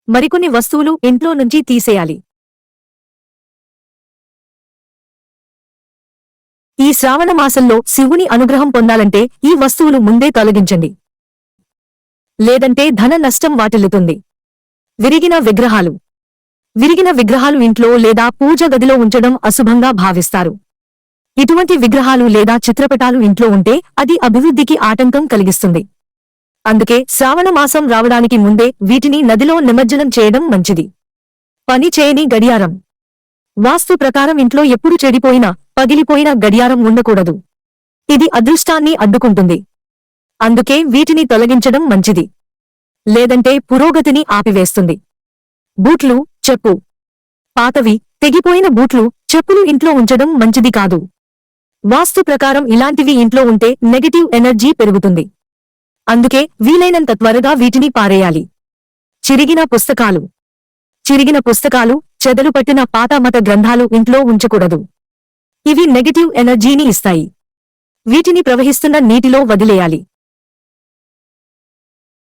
మరికొన్ని వస్తువులు ఇంట్లో నుంచి తీసేయాలి. ఈ శ్రావణ మాసంలో శివుని అనుగ్రహం పొందాలంటే ఈ వస్తువులు ముందే తొలగించండి. లేదంటే ధన నష్టం వాటిల్లుతుంది. విరిగిన విగ్రహాలు. విరిగిన విగ్రహాలు ఇంట్లో లేదా పూజ గదిలో ఉంచడం అశుభంగా భావిస్తారు. ఇటువంటి విగ్రహాలు లేదా చిత్రపటాలు ఇంట్లో ఉంటే అది అభివృద్ధికి ఆటంకం కలిగిస్తుంది. అందుకే శ్రావణ మాసం రావడానికి ముందే వీటిని నదిలో నిమజ్జనం చేయడం మంచిది. పని చేయని గడియారం. వాస్తు ప్రకారం ఇంట్లో ఎప్పుడు చెడిపోయినా, పగిలిపోయిన గడియారం ఉండకూడదు. ఇది అదృష్టాన్ని అడ్డుకుంటుంది. అందుకే వీటిని తొలగించడం మంచిది. లేదంటే పురోగతిని ఆపివేస్తుంది. బూట్లు, చెప్పు. పాతవి, తెగిపోయిన బూట్లు, చెప్పులు ఇంట్లో ఉంచడం మంచిది కాదు. వాస్తు ప్రకారం ఇలాంటివి ఇంట్లో ఉంటే నెగటివ్ ఎనర్జీ పెరుగుతుంది. అందుకే వీలైనంత త్వరగా వీటిని పారేయాలి. చిరిగిన పుస్తకాలు. చిరిగిన పుస్తకాలు, చెదలు పట్టిన పాత మత గ్రంథాలు ఇంట్లో ఉంచకూడదు. ఇవి నెగటివ్ ఎనర్జీని ఇస్తాయి. వీటిని ప్రవహిస్తున్న నీటిలో వదిలేయాలి.